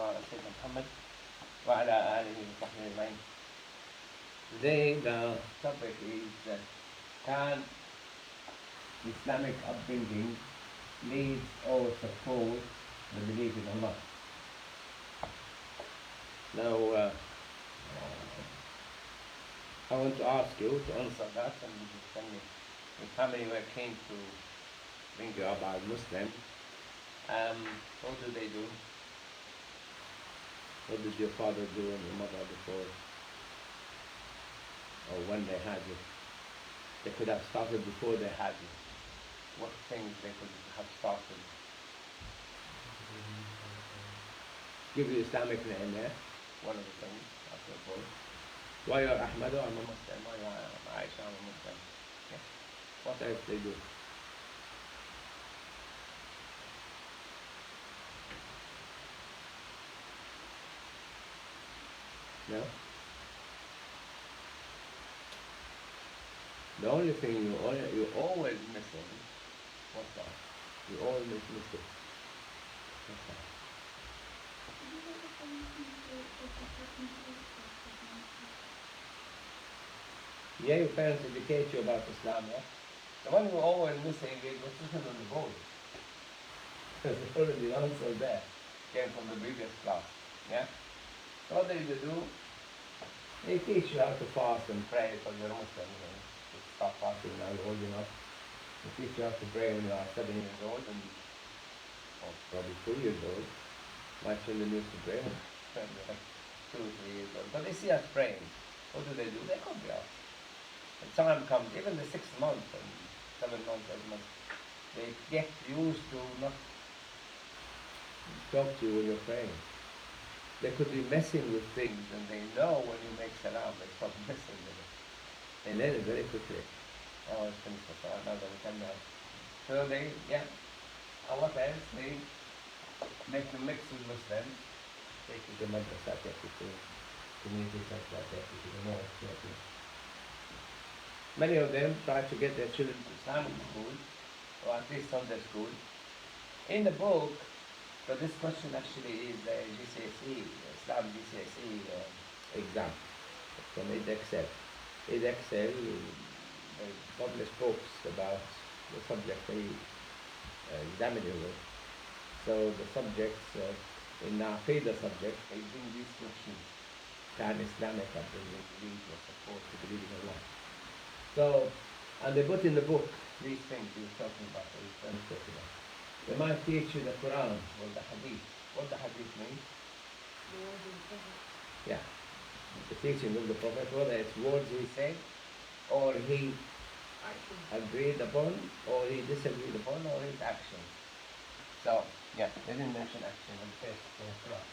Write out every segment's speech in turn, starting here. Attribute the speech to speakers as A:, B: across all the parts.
A: الله على سيدنا محمد وعلى آله وصحبه أجمعين. Today the topic is can Islamic upbringing lead or support the belief in Allah? Now, I want to ask you to answer that, and you just tell me your family were keen to bring you up as Muslim. What do they do? What did your father do and your mother before? Or when they had you? They could have started before they had you. What things they could have started? Give you Islamic name, yeah? One of the things, after all. Why you're Ahmad, I'm a Muslim. Why you're Aisha, I'm a Muslim. Yeah. What else they do? No? The only thing you're always missing, what's that? You always miss it. What's that? Yeah, your parents educate you about Islam, yeah? The one you're always missing is what's written on the board. There's already the answer there. Came from the previous class, yeah? So what do you do? They teach you how to fast and pray because you're Muslim, you know. You start fasting now, you're old enough. They teach you how to pray when you are 7 years old or probably 2 years old. My children used to pray when they were like 2 or 3 years old. But they see us praying. What do? They copy us. And time comes, even the 6th month and 7 months, 8 months, they get used to not talk to you when you're praying. They could be messing with things and they know when you make salam, they stop messing with it. They learn it very quickly. Oh, it's finished for now that we can now. So they, yeah. And what else? They make them mix with Muslims. Take you to madrasa, take you to community center, take you to the mosque, take you. Many of them try to get their children to Islamic school, or at least Sunday school. In the book, so this question actually is a GCSE, Islam GCSE exam from Excel. Excel, they publish books about the subject they examine you with. So the subjects, in the Aqidah subject, they bring these questions. Can Islamic upbringing lead or support to believing in Allah? So, and they put in the book these things he was talking about, or his friends talking about. They might teach you the Quran or the Hadith. What the Hadith means? Yeah. The teaching of the Prophet, whether it's words he said, or he agreed upon, or he disagreed upon, or his actions. So, yeah, they didn't mention action in the first Quran.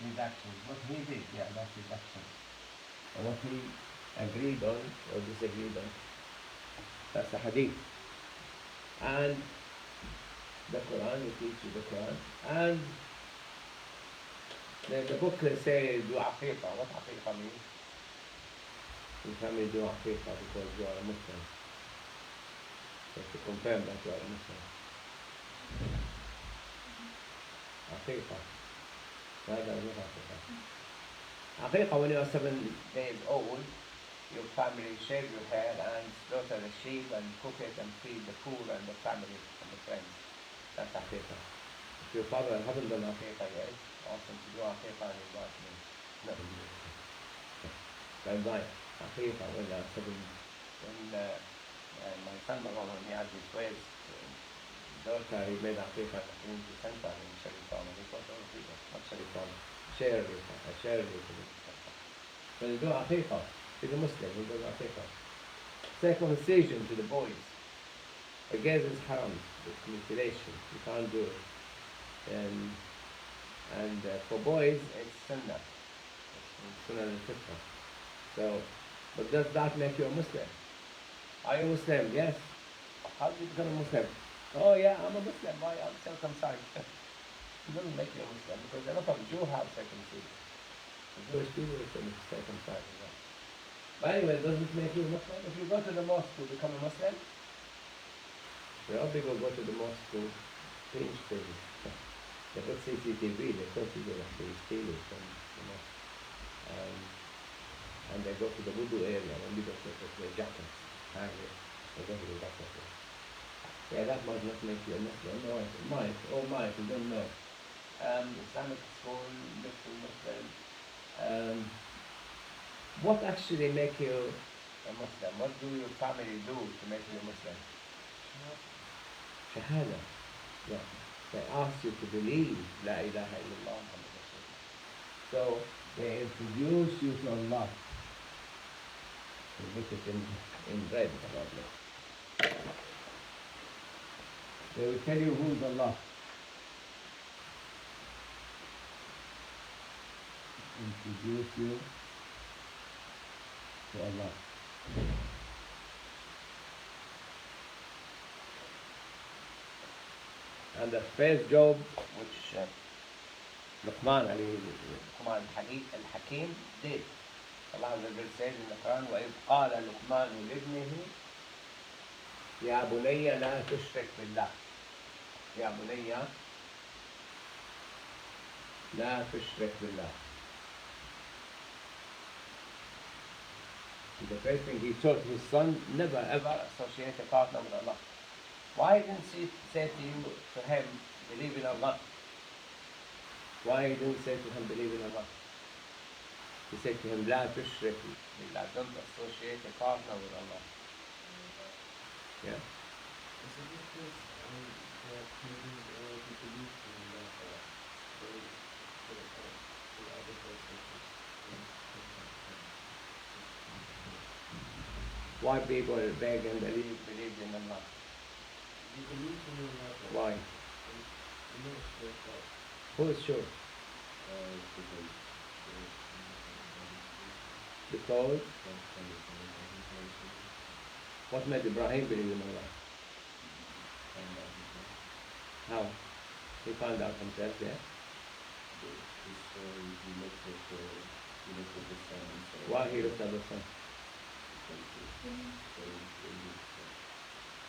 A: His actions. What he did, yeah, that's his action. And what he agreed on or disagreed on. That's the Hadith. And the Quran, you teach you the Quran. And the book says do aqiqah. What aqiqah means? You tell me do aqiqah because you are a Muslim. Just to confirm that you are a Muslim. Aqiqah. Mاذا هو aqiqah? Aqiqah, when you are 7 days old, your family shave your hair and slaughter the sheep and cook it and feed the poor and the family and the friends. That's aqiqah. If your father hasn't done aqiqah yet, ask him to do aqiqah and invite me. No. That's right. Aqiqah when I was 7. When my son-in-law, when he had his first daughter, he made aqiqah in the community center in Sharifah. And he got all the people, not Sharifah, Sharifah. When you do aqiqah, he's a Muslim, he does aqiqah. Circumcision to the boys. Again, it's haram, it's mutilation, you can't do it. And for boys, it's sunnah. It's sunnah al-fitrah. So, but does that make you a Muslim? Are you a Muslim? Yes. How did you become a Muslim? Oh yeah, I'm a Muslim. Why? I'm circumcised. It doesn't make you a Muslim because a lot of Jews have circumcision. The Jewish people are circumcised. But anyway, does it make you a Muslim? If you go to the mosque to become a Muslim, there are people who go to the mosque to pinch things. They put CCTV, they thought people actually steal it um, and they go to the wudu area when people put their jackets, hang it, they go to the jacket. Yeah, that might not make you a Muslim. No, it might, or might, you don't know. Islamic school, little Muslim. What actually make you a Muslim? What do your family do to make you a Muslim? Shahada. Yeah. They ask you to believe La ilaha illallah Muhammad Rasulullah. So they introduce you to Allah. You look it in red probably. They will tell you who is Allah. Introduce you to Allah. And the first job which Luqman al-Hakim did, Allah says in the Quran, وَإِذْ قَالَ لُقْمَانُ لِابْنِهِ يَا بُنَيَّ لَا تُشْرِكْ بِاللَّهِ يَا بُنَيَّ لَا تُشْرِكْ بِاللَّهِ. The first thing he taught his son, never ever associate a partner with Allah. Why didn't he say to him, believe in Allah? Why didn't he say to him, believe in Allah? He said to him, لا تشرك بالله, don't associate a partner with Allah. Yeah.
B: Is it because they are children or the belief in Allah they put it out to other persons?
A: Why people beg and believe in Allah?
B: You believe in Allah.
A: Why?
B: You know it's their fault.
A: Who is sure? Because what made Ibrahim believe in Allah? How? He found out himself, yeah? Why he looked at the sun?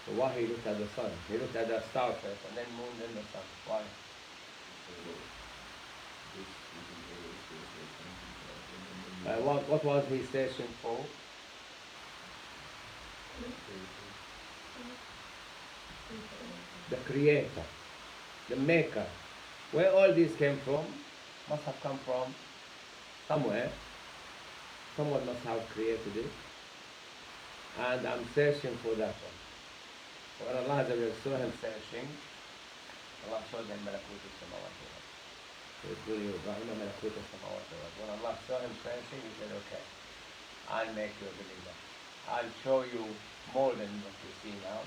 A: So why he looked at the sun? He looked at the star first and then moon, then the sun. Why? What was he stationed for? The creator, the maker. Where all these came from, must have come from somewhere. Someone must have created it. And I'm searching for that one. When Allah saw him searching, Allah showed him Malakut al-Samawat wal-Ard. When Allah saw him searching, he said, okay, I'll make you a believer. I'll show you more than what you see now.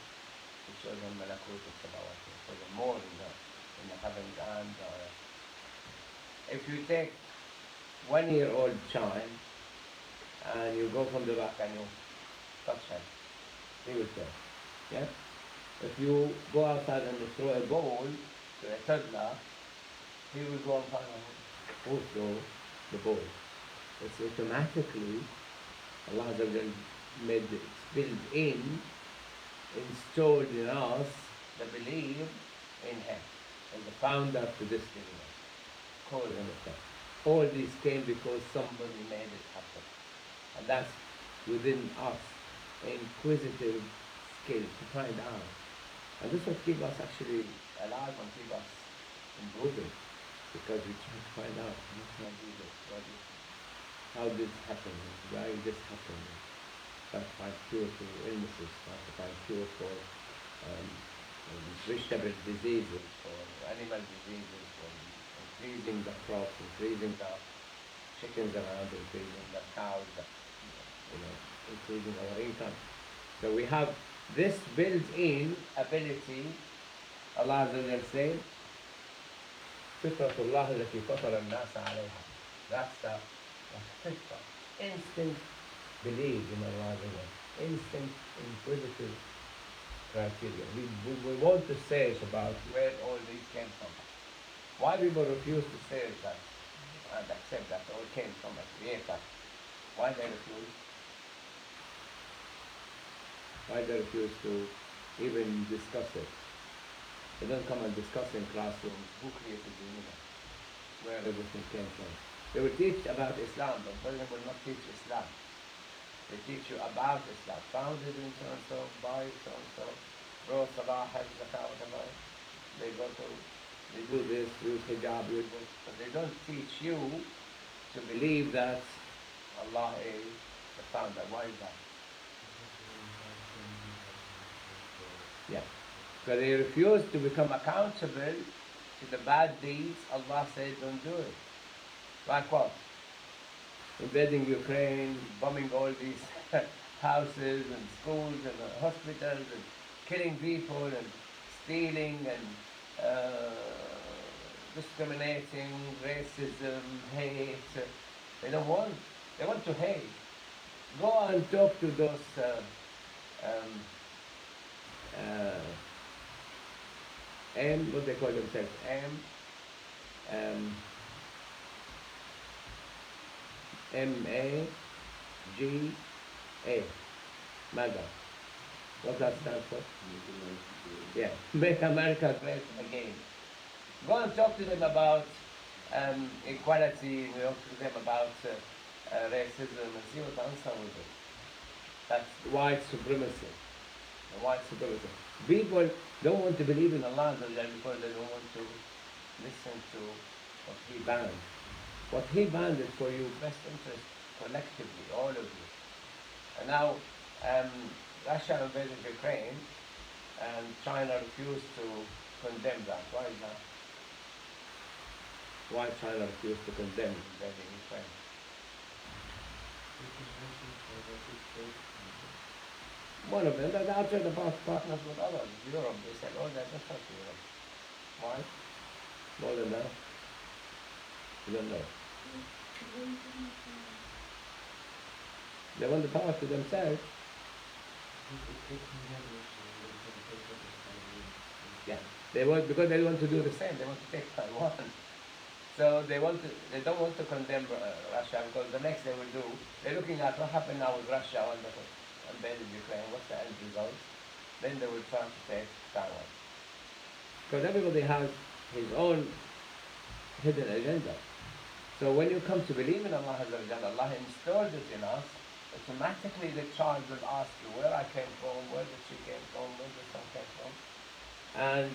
A: He showed him Malakut al-Samawat wal-Ard. So there's more in the heavens and the earth. If you take 1-year-old child and you go from the back and you touch him, he will tell. Yeah? If you go outside and you throw a ball to a toddler, he will go and find out who threw the ball. It's automatically, Allah made it built in, installed in us the belief in Him, and the founder to this universe. Call Him a God. All these came because somebody made it happen. And that's within us, an inquisitive skill to find out. And this will keep us actually alive and keep us improving, because we try to find out how can I do this, how did this happen, why did this happen, try to find cure for illnesses, try to find cure for vegetable diseases, for animal diseases, for increasing the crops, increasing the chickens around, increasing the cows, increasing our income. So we have this built-in ability. Allah said, فطرة الله التي فطر الناس عليها. That's the fitra. Instant belief in Allah, instant inquisitive criteria. We want to search about where all these came from. Why people refuse to search that and accept that all came from a creator? Why they refuse? Why they refuse to even discuss it? They don't come and discuss in classrooms who created the universe, where everything came from. They will teach about Islam, but they will not teach Islam. They teach you about Islam, founded in so-and-so, by so-and-so, bro, salah, hajj, zakah, whatever. They go to, they do this, use hijab, use this, but they don't teach you to believe that Allah is the founder. Why is that? Yeah. Because they refuse to become accountable to the bad deeds Allah said don't do it. Like what? Invading Ukraine, bombing all these houses and schools and hospitals and killing people and stealing and discriminating, racism, hate. They don't want. They want to hate. Go and talk to those what they call themselves, MAGA, MAGA. What that stands for? Yeah, Make America Great Again. Go and talk to them about equality, talk to them about racism, and see what the answer will be. That's white supremacy. White supremacy. People don't want to believe in Allah because they don't want to listen to what He banned. What He banned is for your best interest collectively, all of you. And now Russia invaded Ukraine and China refused to condemn that. Why is that? Why China refused to condemn invading Ukraine? One of them, they're outside the partners with others. Europe, they said, oh, they're different to Europe. Why? More than that? You don't know. They want the power to themselves. Yeah, they want, because they want to do the same. They want to take Taiwan. So they don't want to condemn Russia, because the next they will do, they're looking at what happened now with Russia when they invaded Ukraine. What's the end result? Then they will try to take Taiwan. Because everybody has his own hidden agenda. So when you come to believe in Allah Azza Allah installed it in us, automatically the child will ask you where I came from, where the she came from, where the son came from. And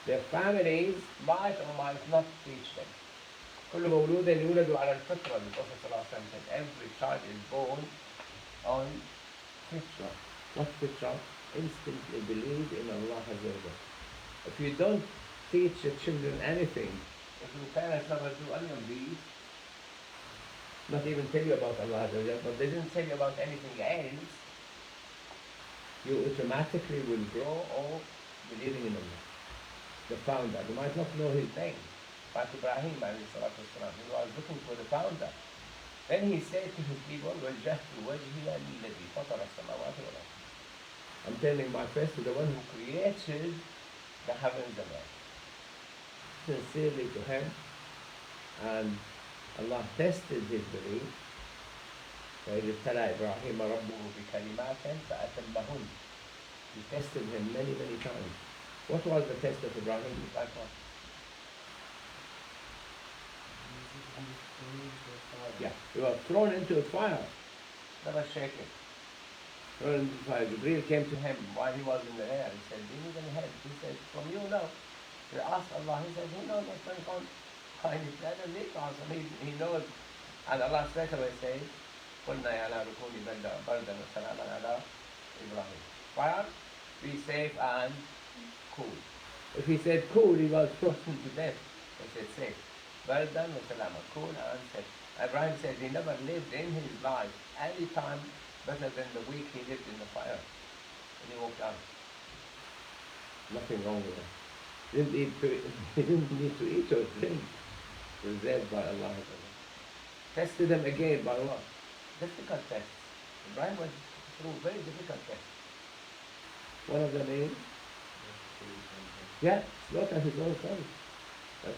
A: their families might or might not teach them. كل مولود يولد على الفطرة. The Prophet ﷺ said every child is born on fitra. What fitra? Instantly believe in Allah Azza wa Jalla. If you don't teach your children anything, if your parents never do any of these, not even tell you about Allah Azza wa Jalla, but they didn't tell you about anything else, you automatically will grow all believing in Allah, the founder. You might not know his name. Like Ibrahim, he was looking for the founder. Then he said to his people, وَجَّهْتُ وَجْهِيَ لِلَّذِي فَطَرَ السَّمَاوَاتِ وَالْأَرْضِ. I'm turning my face to the one who created the heavens and earth. Sincerely to him, and Allah tested his belief. وَإِذِ ابْتَلَى إِبْرَاهِيمَ رَبُّهُ بِكَلِمَاتٍ فَأَتَمَّهُنَّ. He tested him many, many times. What was the test of Ibrahim? Like what? Yeah, he was thrown into a fire. Never shaken. Thrown into the fire. Jibreel came to him while he was in the air. He said, do you need any help? He said, from you, no. He asked Allah. He said, who knows what's going on? He said, he knows. And Allah straight away says, قُلْنَا يَا نَارُ كُونِي بَرْدًا وَسَلَامًا عَلَىٰ إِبْرَاهِيم. Fire, be safe and cool. If he said cool, he was frozen to death. He said safe. Bardan wa salama, cool and safe. Ibrahim said he never lived in his life any time better than the week he lived in the fire. And he walked out. Nothing wrong with it. He didn't need to eat or drink. Reserved by Allah. Tested them again by what? Difficult tests. Ibrahim went through very difficult tests. One of them is, slaughter his own son.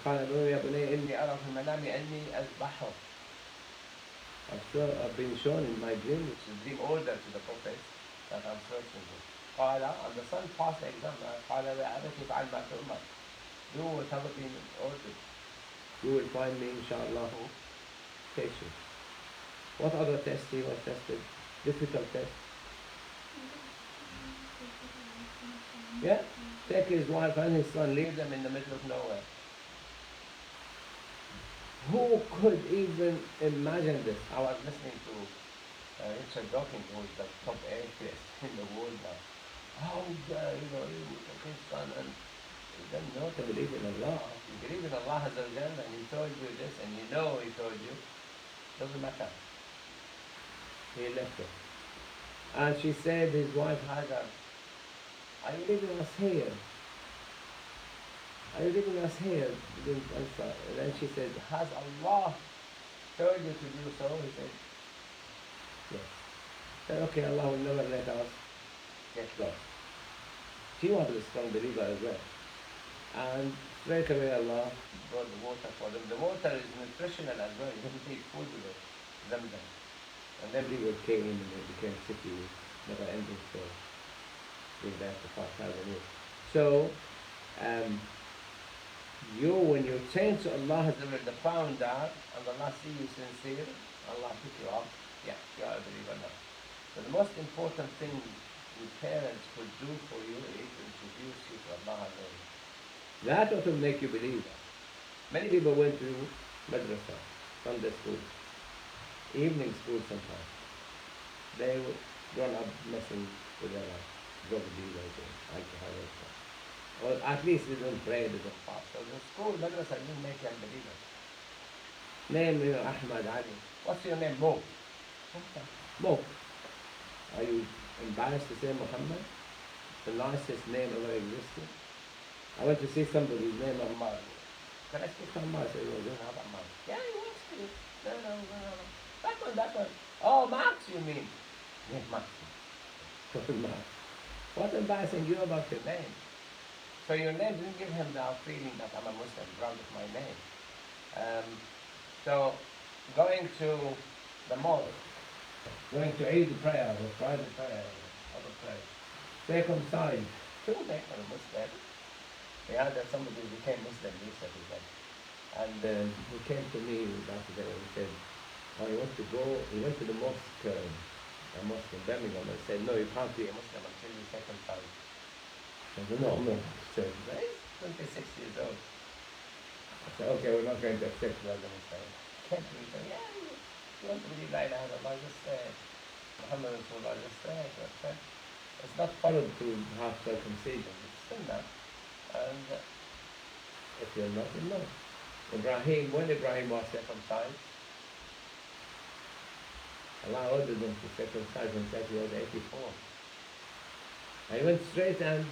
A: قال يا بني إني أرى في المنام أني أذبحه. I've been shown in my dream, which is the order to the Prophet, that I'm searching him. قال, and the son passed the exam. قال يا أبت افعل ما تؤمر. Do whatever been ordered. You will find me, inshallah, patient. What other tests he was tested? Difficult test? Yeah? Take his wife and his son, leave them in the middle of nowhere. Who could even imagine this? I was listening to Richard Dawkins, who is the top atheist in the world now. How dare, you took his son and he doesn't know to believe in Allah. You believe in Allah Azza wa Jalla and he told you this and you know he told you. Doesn't matter. He left her. And she said, his wife Hajar, are you leaving us here? Are you leaving us here? He didn't answer. And then she said, has Allah told you to do so? He said, yes. She said, okay, Allah will never let us get lost. She was a strong believer as well. And straight away Allah brought the water for them. The water is nutritional as well. You don't take food with it. Zamzam. And then people came in and it became a city with never ending story. Been there for 5,000 years. So, when you change to Allah, the founder, and Allah see you sincere, Allah pick you up, yeah, you are a believer now. So the most important thing your parents could do for you is introduce you to Allah. That ought to make you believe. Many people went to madrasa, Sunday school, evening school sometimes. They would grown up messing with their life, drug dealers and alcoholics. Or at least they don't pray, they don't fast. So the school madrasa didn't make them believers. Name Ahmad Ali. What's your name? Mo. Mo. Are you embarrassed to say Muhammad? The nicest name ever existed. I went to see somebody's name Ammar. Can I speak to Ammar? I said, well, you don't have Ammar. Yeah, he wants to. No. That one. Oh, Max, you mean? Yeah, Max. Max. What's embarrassing you about your name? So your name didn't give him the feeling that I'm a Muslim, proud of my name. So going to the mosque, going to Eid prayer or private prayer or other prayer, circumcised, still make a Muslim. We had somebody who became Muslim recently, and he came to me after that and said, oh, he went to the mosque, a mosque in Birmingham, and said, no, you can't be a Muslim until you circumcise. I said, no, he's 26 years old. I said, okay, we're not going to accept you as a Muslim. Can't we? He said, yeah, you want to believe La ilaha illallah, just say it. Muhammad Rasulullah, just say it. It's not followed to have circumcision, it's sunnah. And if you're not, you're not. When Ibrahim was circumcised, Allah ordered him to circumcise himself. He was 84. And he went straight and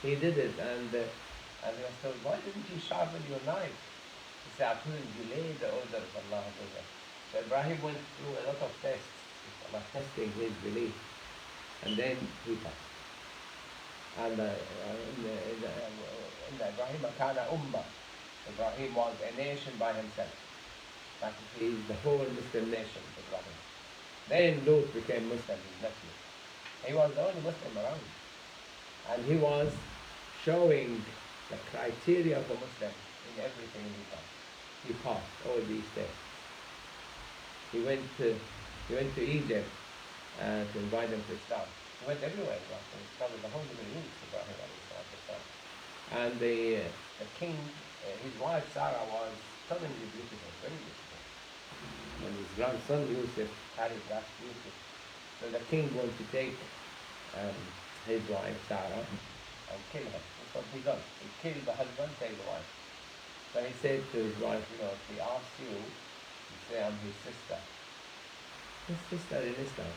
A: he did it. And he was told, why didn't you sharpen your knife? He said, I couldn't delay the order of Allah. So Ibrahim went through a lot of tests, Allah testing his belief. And then he passed. And Ibrahim kana ummah. Ibrahim was a nation by himself. Like he is the whole Muslim nation, Ibrahim. Then Lut became Muslim, his nephew. He was the only Muslim around. And he was showing the criteria of a Muslim in everything he done. He passed all these tests. He went to Egypt to invite them to Islam. He went everywhere. He covered the whole Middle East, Ibrahim alayhi salatu. And the king, his wife Sarah, was stunningly beautiful, very beautiful. And his grandson Yusuf carried that beauty. So the king wanted to take his wife Sarah and kill her. That's what he done. He killed the husband, take the wife. So he said to his wife, if he asks you, you say I'm his sister. His sister in Islam.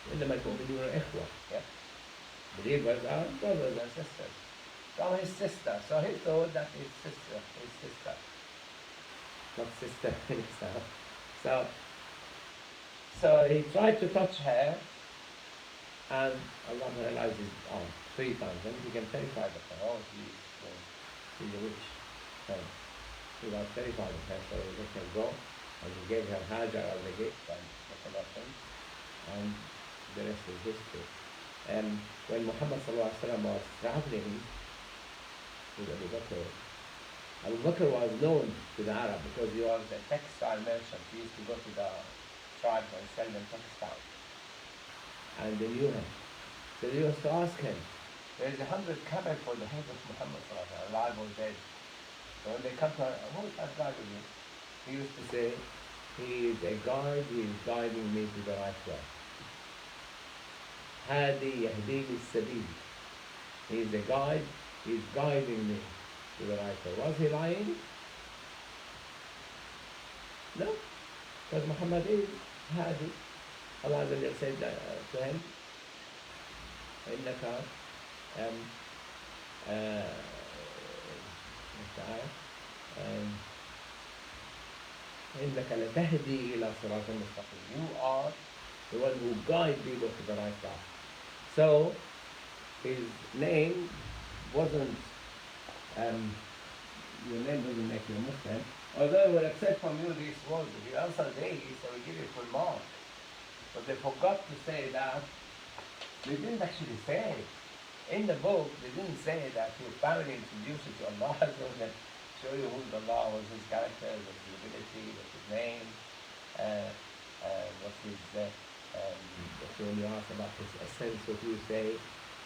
A: إنما المؤمنون إخوة. Yeah? Believers are brothers and sisters. So his sister. So he thought that his sister. Not sister in Islam. So he tried to touch her, and Allah realized his arm 3 times. And he became terrified of her. Oh, she's a witch. So he was terrified of her, so he let her go, and he gave her Hajar as a gift and and the rest is history. When Muhammad ﷺ was traveling with Abu Bakr, Abu Bakr was known to the Arab because he was a textile merchant. He used to go to the tribes and sell them textiles. And they knew him. So they used to ask him, there is 100 camel for the head of Muhammad alive or dead. So when they come to him, who is that guy with you? He used to say, he is a guide, he is guiding me to the right way. Hadi yahdini sabil. He is the guide, he is guiding me to the right way. Was he lying? No, because Muhammad is Hadi. Allah said to him, إنك إنك لتهدي إلى صراط مستقيم. You are the one who guides people to the right path. So his name wasn't, your name doesn't make you a Muslim. Although we will accept from you these words. If you answer they, so we give you full mark. But they forgot to say that. They didn't actually say it. In the book, they didn't say that your family introduced you to Allah, so that show you who Allah was, his character, what's his ability, what's his name, what's his, when you ask about his essence, what you say,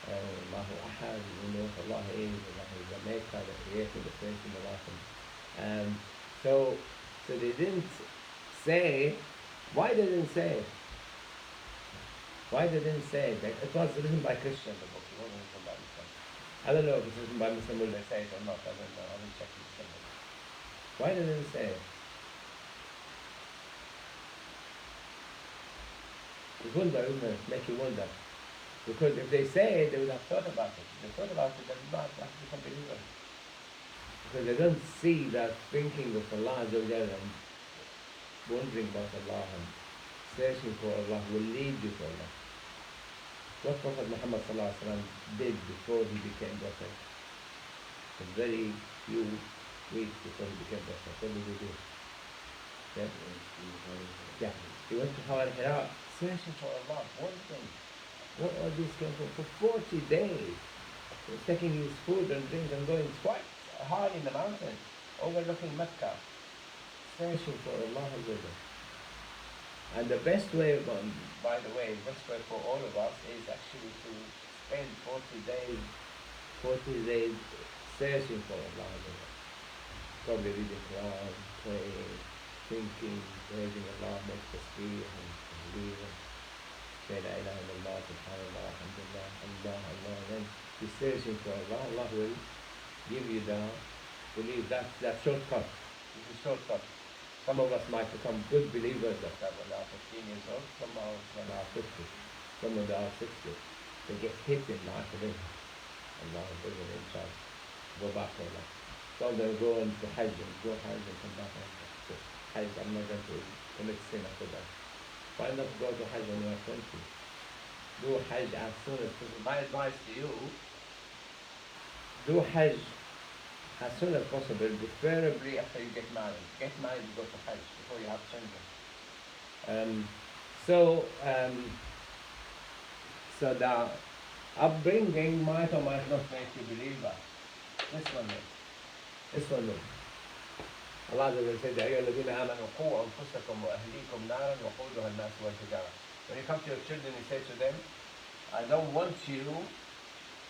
A: Allahu Ahad, you know what Allah is, Allah is the maker, the creator, the prince, and the Rahman. So they didn't say, why they didn't say it? Why they didn't say it? It was written by Christian, the book. It wasn't written by Muslim. I don't know if it's written by Muslim, will they say it or not? I don't know. I haven't checked it. Why they didn't say it? It's wonder, isn't it? Make you wonder. Because if they say it, they would have thought about it. If they thought about it, then not have to become believers. Because they don't see that thinking of Allah and wondering about Allah and searching for Allah will lead you to Allah. What Prophet Muhammad did before he became Prophet, a very few weeks before he became Prophet, what did he do? Yeah. He went to Hira, searching for Allah, wondering what all these came from. For 40 days, he was taking his food and drink and going quite high in the mountain, overlooking Mecca, searching for Allah. And the best way, by the way, the best way for all of us is actually to spend 40 days searching for Allah. Probably reading Quran, praying, thinking, praising Allah, make tasbih and believing. Say La ilaha illallah, subhanallah, alhamdulillah, Allah, Allah. Then you're searching for Allah, Allah will give you the belief. That shortcut. It's a shortcut. Some of us might become good believers after when they are 15 years old, some are when they are 50, some when they are 60. They get hit in life and then Allah will bring them inside, go back to Allah. Some they'll go into Hajj and go Hajj and come back and say, Hajj, I'm not going to commit sin after that. Why not go to Hajj when you are 20? Do Hajj as soon as possible. My advice to you, do Hajj as soon as possible, preferably after you get married. Get married and go to Hajj before you have children. So the upbringing might or might not make you believer. This one will. Allah said, يا أيها الذين آمنوا قوا أنفسكم وأهليكم نارا وقودها الناس والحجارة. When you come to your children, you say to them, I don't want you,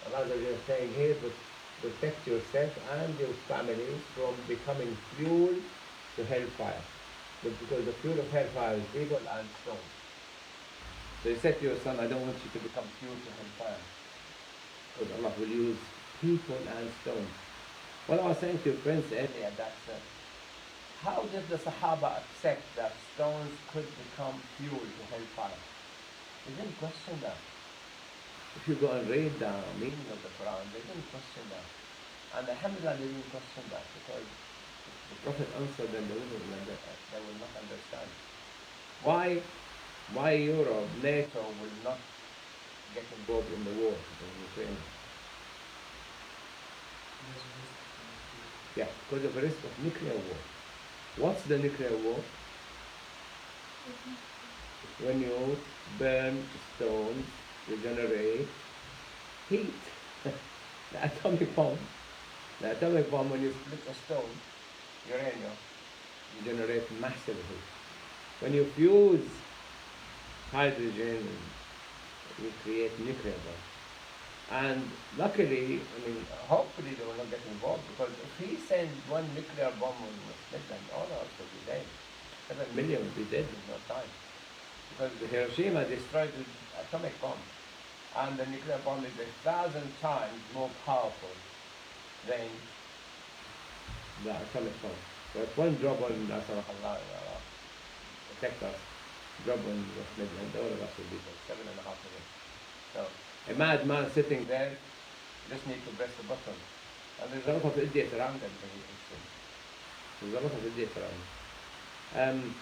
A: Allah is saying here, but protect yourself and your family from becoming fuel to hellfire. But because the fuel of hellfire is people and stones. So you said to your son, I don't want you to become fuel to hellfire. Because Allah will use people and stones. What I was saying to your friends earlier, that's how did the Sahaba accept that stones could become fuel to hellfire? They didn't question that. If you go and read the meaning of the Quran, they didn't question that. And Alhamdulillah, they didn't question that because the Prophet answered them, they will not understand. Why Europe, NATO will not get involved in the war in Ukraine? Yeah, because of the risk of nuclear war. What's the nuclear war? When you burn stones, you generate heat. The atomic bomb The atomic bomb, when you split a stone, uranium, you generate massive heat. When you fuse hydrogen, you create nuclear bomb. And luckily, I mean, hopefully they will not get involved, because if he sends one nuclear bomb on West Midland, all of us will be dead. 7 million will be dead in no time. Because Hiroshima destroyed the atomic bomb, and the nuclear bomb is 1,000 times more powerful than the atomic bomb. So if one drop on Solihull, protect us, drop on West Midland, all of us will be dead, 7.5 million. So a madman sitting there just need to press the button. And there's a lot of idiots around them. There's a lot of idiots around.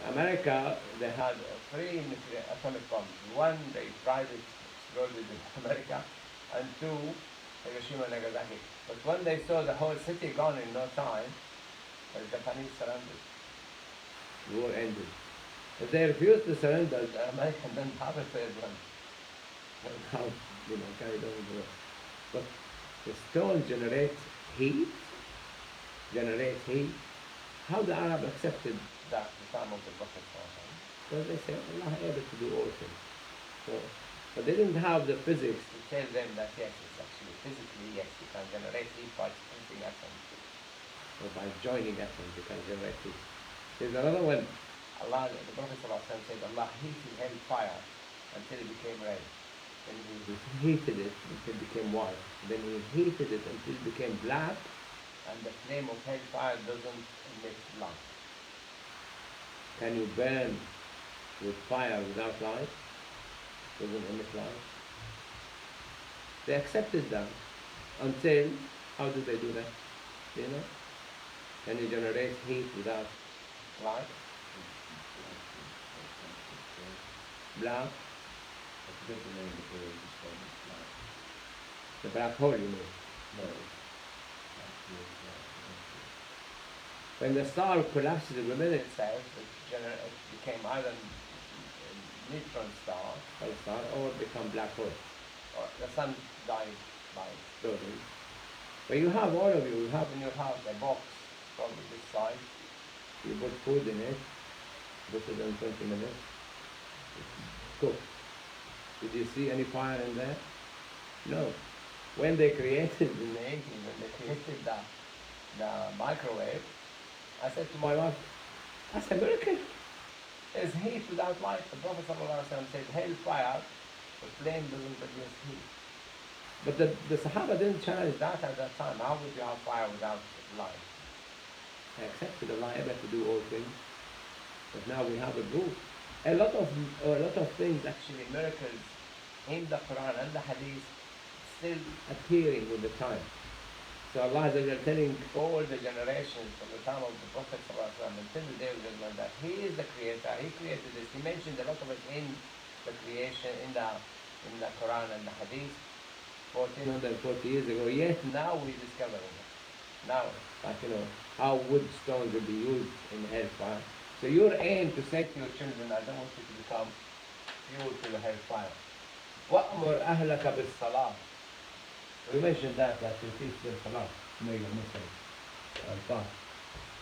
A: America, they had 3 nuclear atomic bombs. 1, they tried it, exploded in America, and 2, Hiroshima and Nagasaki. But when they saw the whole city gone in no time, the Japanese surrendered. The war ended. If they refused to surrender, the Americans didn't have a third one. How, carried on with the war. But the stone generates heat. How the Arab accepted that the time of the Prophet? Because they said Allah is able to do all things. So, but they didn't have the physics to tell them that yes, it's actually physically, yes, you can generate heat by splitting atoms. Or by joining atoms, you can generate heat. There's another one. The Prophet said Allah heated hellfire until it became red. Then he heated it until it became white. Then he heated it until it became black, and the flame of hellfire doesn't emit light. Can you burn with fire without light? Doesn't emit light. They accepted that until, how do they do that? Do you know? Can you generate heat without light? Black? The black hole, you mean? No. When the star collapses within itself, it became either a neutron star, or become black hole. Or the sun died by exploding. But you have, all of you have in your house a box, probably this size. You put food in it, put it in 20 minutes, it's cooked. Did you see any fire in there? No. When they created in the 80s, when they created the microwave, I said to my wife, that's a miracle. There's heat without light. The Prophet said, hellfire, the flame doesn't produce heat. But the Sahaba didn't challenge that at that time. How would you have fire without light? They accepted Allah able to do all things. But now we have a proof. A lot of things, actually miracles in the Quran and the Hadith, still appearing with the time. So Allah is telling all the generations from the time of the Prophet until the day of judgment that He is the Creator. He created this. He mentioned a lot of it in the creation, in the Quran and the Hadith, 1440 years ago. Yet now we discover it. Now, how wood stones will be used in hellfire. So your aim to say to your children, I don't want you to become fuel to the hellfire. وَأْمُرْ أَهْلَكَ بِالصَّلَاةِ. We mentioned that you teach them salah to make them Muslim.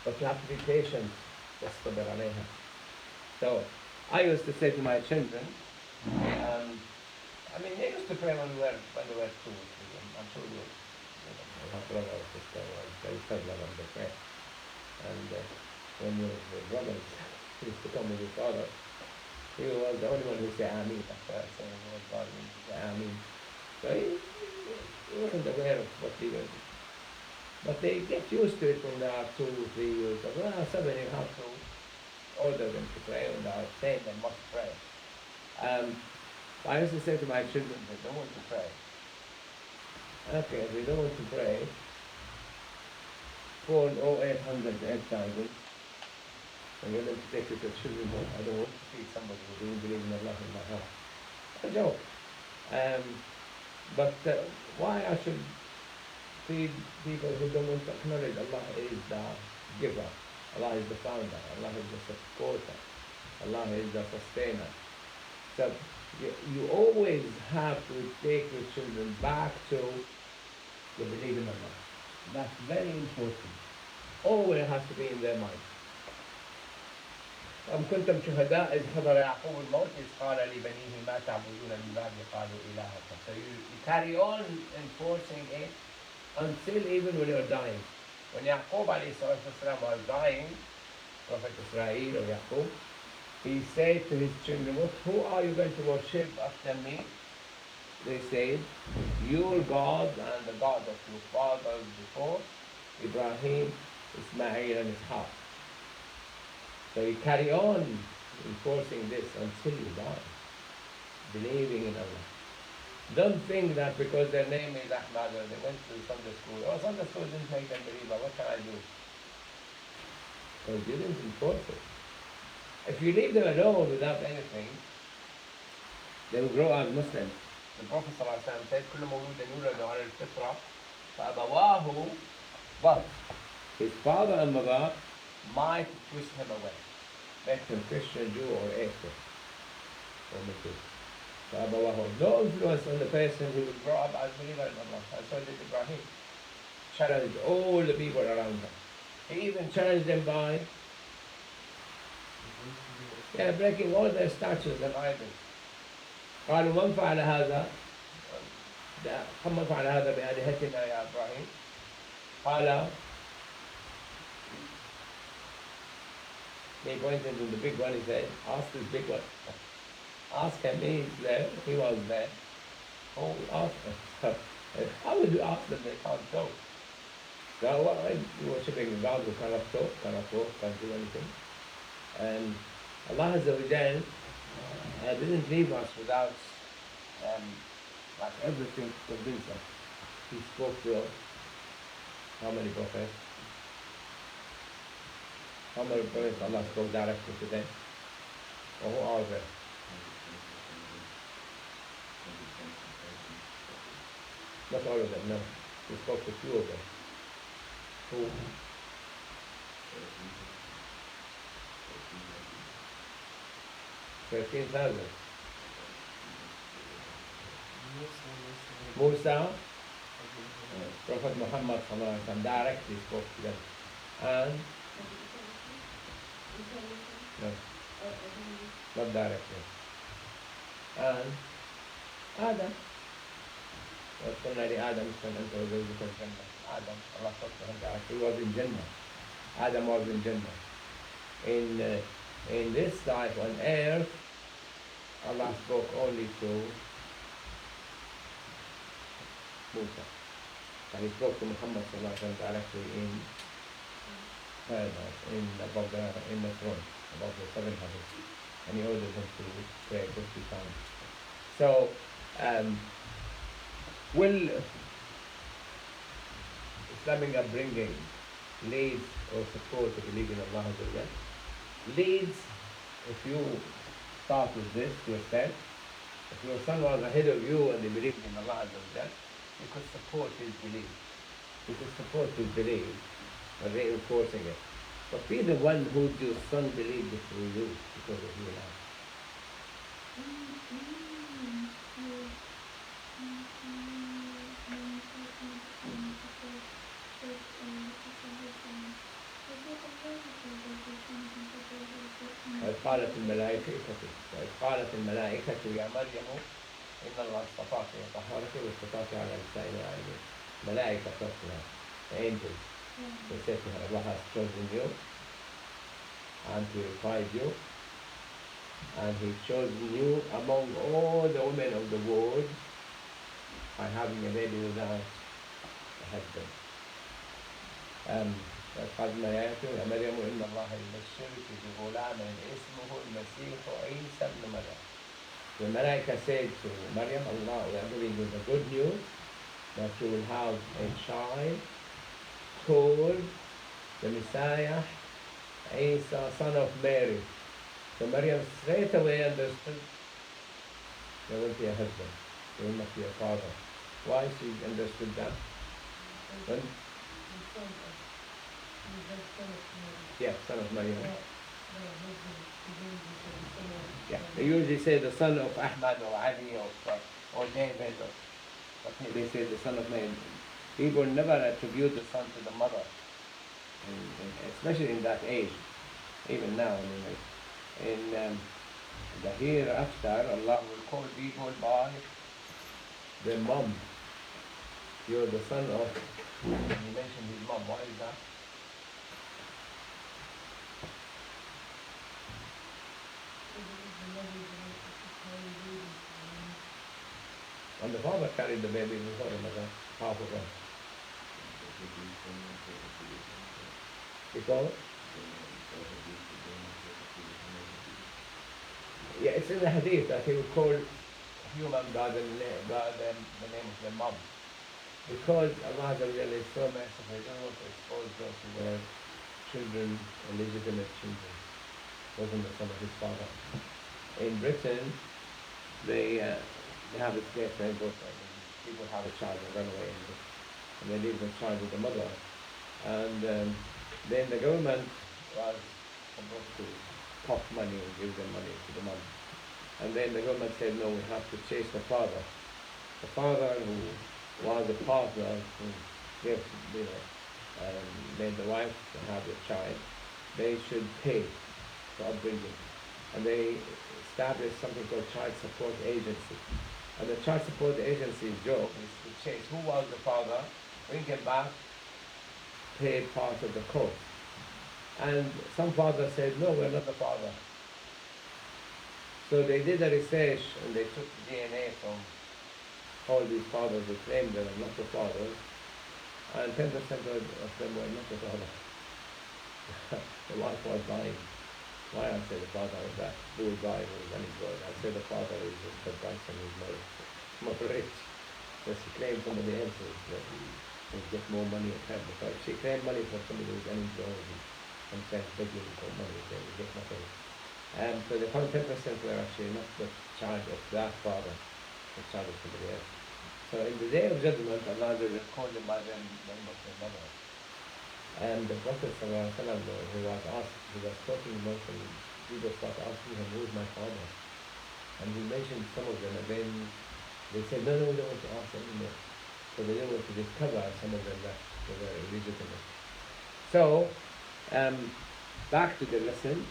A: But you have to be patient. وَاصْطَبِرْ عَلَيْهَا. So I used to say to my children, they used to pray when they were 2 or 3. I'm sure you have brother or sister or very toddler when they pray. And when your brothers used to come with his father, he was the only one who said Ameen after saying what God means to say Ameen. So he wasn't aware of what he was. But they get used to it when they are 2, 3 years old. Well, suddenly you have to order them to pray, and they are saying they must pray. I used to say to my children, they don't want to pray. Okay, if they don't want to pray, phone 0800 8000 and get them to take it to children's home. I don't want to see somebody who doesn't believe in Allah in my house. A joke. But why I should feed people who don't want to acknowledge Allah is the giver, Allah is the founder, Allah is the supporter, Allah is the sustainer. So you always have to take your children back to the belief in Allah. That's very important. Always has to be in their mind. أم كنتم شهداء إذ حضر يعقوب الموت إذ قال لبنيه ما تعبدون من بعدي قالوا إلهك. So you carry on enforcing it until even when you're dying. When Yaqub alayhi salatu wasalam was dying, Prophet Israel or Yaqub, he said to his children, who are you going to worship after me? They said, your God and the God of your fathers before, Ibrahim, Ismail and Ishaq. So you carry on enforcing this until you die, believing in Allah. Don't think that because their name is Ahmad or they went to Sunday school, Sunday school didn't make them believer, what can I do? Because you didn't enforce it. If you leave them alone without anything, they will grow as Muslims. The Prophet ﷺ said, كل مولود يولد على الفطرة فأبواه, but his father and mother might twist him away, make him Christian, Jew, or atheist. No influence on the person who will grow up as believer in Allah. And so did Ibrahim. Challenged all the people around him. He even challenged them by breaking all their statues and idols. قالوا من فعل هذا بآلهتنا يا إبراهيم قال he pointed to the big one, he said, ask this big one. Ask him, he's there, he was there. Oh, ask him. How would you ask them? They can't talk. So why you worshipping a God who cannot talk, cannot walk, can't do anything? And Allah Azza wa Jal didn't leave us without like everything to convince us. He spoke to how many prophets? How many prophets Allah spoke directly to them? Or who are they? Not all of them, no. He spoke to few of them. Who? 13,000. Musa, Prophet Muhammad directly spoke to them. And no, not directly. And Adam. وَقُلْنَا لِآدَمَ اسْكُنْ أَنْتَ وَزَوْجُكَ الْجَنَّةَ. Adam, Allah spoke to him directly. He was in Jannah. Adam was in Jannah. In this life on earth, Allah spoke only to Musa. And he spoke to Muhammad directly in paradise, in the throne, above the seven heavens. And he ordered him to pray 50 times. So, will Islamic upbringing leads or support the belief in Allah Azza wa Jal? Leads, if you start with this yourself, if your son was ahead of you and they believed in Allah Azza wa Jal, you could support his belief. You could support his belief by reinforcing it. But be the one who your son believed through you because of your life. قالت الملائكة يا مريم إن الله اصطفاك وطهرك واصطفاك على نساء العالمين. Malaika talk to her, the angels. They say to her, Allah has chosen you and purified you, and He chosen you among all the women of the world by having a baby without a husband. قال الملائكة يا مريم إن الله يبشرك بغلام اسمه المسيح عيسى ابن مريم. The Malaika said to Maryam, Allah, we are giving you the good news that you will have a child called the Messiah, Isa, son of Mary. So Maryam straight away understood there will be a husband, there will not be a father. Why she understood that? When? Yeah, son of Maryam. Yeah, they usually say the son of Ahmad or Ali or David, but they say the son of Maryam. People never attribute the son to the mother, especially in that age, even now. In the hereafter, Allah will call people by their mom. You're the son of. He mentioned his mom. Why is that? And the father carried the baby before him as a half of him. Because? Yeah, it's in the hadith that he would call human by the name of their mom. Because Allah is so merciful, He doesn't want to expose those who were children, illegitimate children, wasn't the son of his father. In Britain, they have a great framework. People have a child and run away, and they leave the child with the mother. And then the government was supposed to pop money and give them money to the mom. And then the government said, no, we have to chase the father. The father who was a partner who gave, made the wife to have the child, they should pay for upbringing. And they established something called Child Support Agency. And the Child Support Agency's job is to chase who was the father, bring him back, pay part of the cost. And some fathers said, no, we're not the father. So they did a research and they took DNA from all these fathers who claimed they were not the fathers, and 10% of them were not the father. The wife was dying. Why? I say the father was that poor guy who was unemployed. I say the father is the person who's more rich. So she claimed somebody else would get more money at her, because she claimed money for somebody who's unemployed and said begging for money, they would get nothing. So they found 10% were actually not the child of that father, the child of somebody else. So in the day of judgment, Allah will call them by the name of their mother. And the Prophet ﷺ, he was talking about some people started asking him, who is my father? And he mentioned some of them, and then they said, no, we don't want to ask anymore. So they didn't want to discover some of them that they were illegitimate. So, back to the lesson.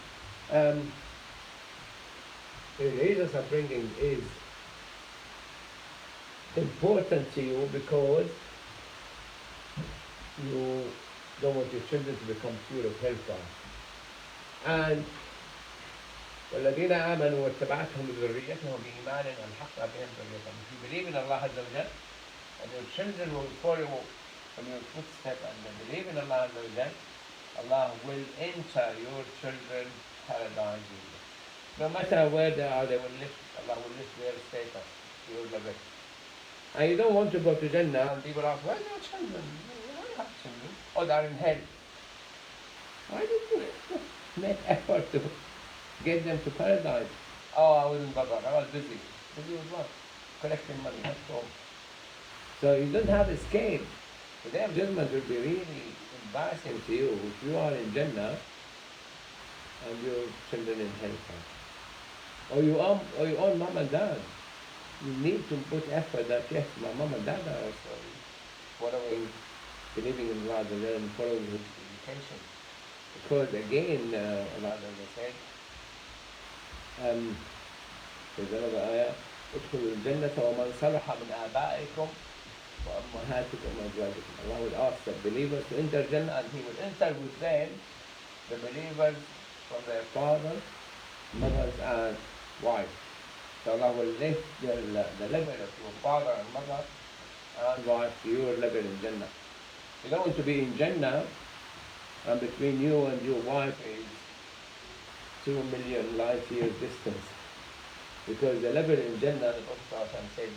A: Religious upbringing is important to you because you don't want your children to become pure of hellfire. And والذين آمنوا واتبعتهم ذريتهم بإيمان ألحقنا بهم ذريتهم. If you believe in Allah Azza wa Jal, and your children will follow from your footsteps, and they believe in Allah Azza wa Jal, Allah will enter your children's paradise. No matter where they are, they will lift, Allah will lift their status, your level. And you don't want to go to Jannah, and people ask, where are your children? Why do you have children? Oh, they're in hell. Why did you make effort to get them to paradise? Oh, I wasn't bothered. I was busy. Busy with what? Collecting money, that's all. So you don't have escape. The day of judgment will be really embarrassing to you if you are in Jannah and your children in hellfire. Or you own mom and dad. You need to put effort that, yes, my mom and dad are also following, believing in Allah and following His education. Because again, Allah said, there's another ayah, ادخلوا الجنة ومن صلح من آبائكم وأمهاتكم وأزواجكم. Allah will ask the believers to enter Jannah, and He will enter with them, the believers, from their fathers, mothers and wives. So Allah will lift the level of your father and mother and wife to your level in Jannah. You don't want to be in Jannah and between you and your wife is 2 million light years distance. Because the level in Jannah, the Prophet said,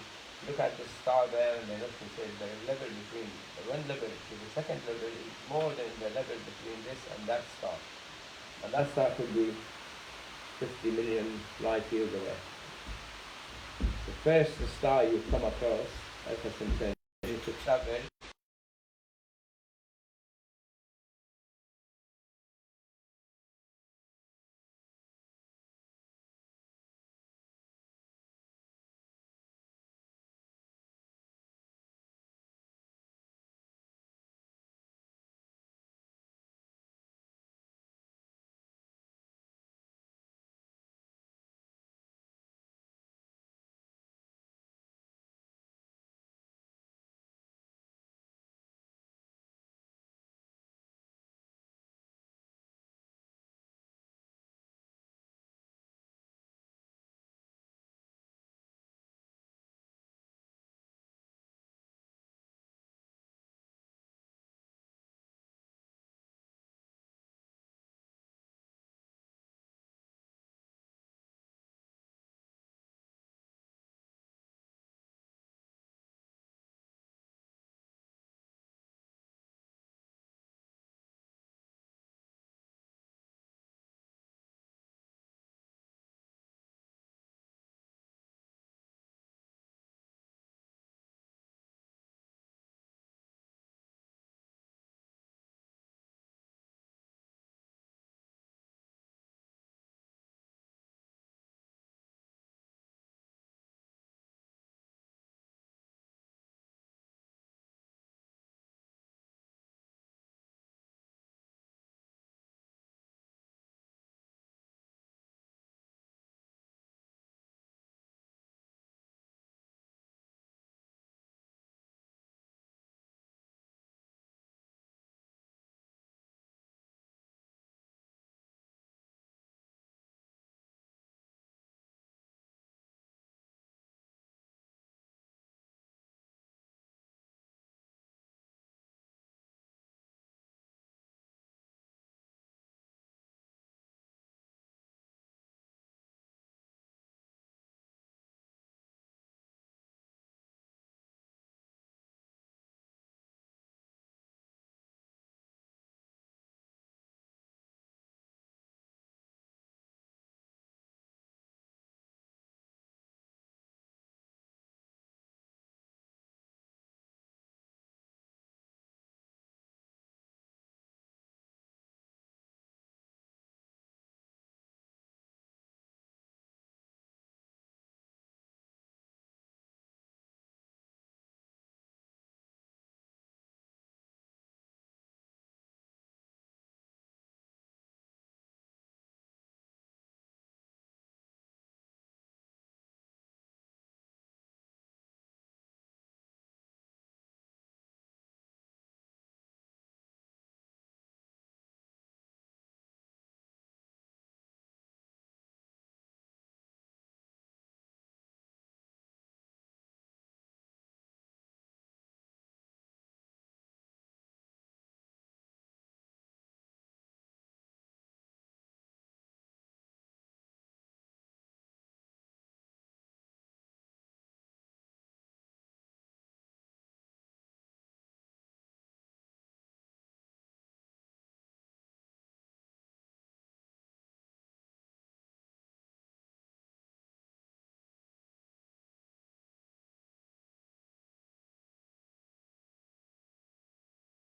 A: look at the star there, and then he said the level between the one level to the second level is more than the level between this and that star. And that star could be 50 million light years away. The first star you come across, as I said, you need to travel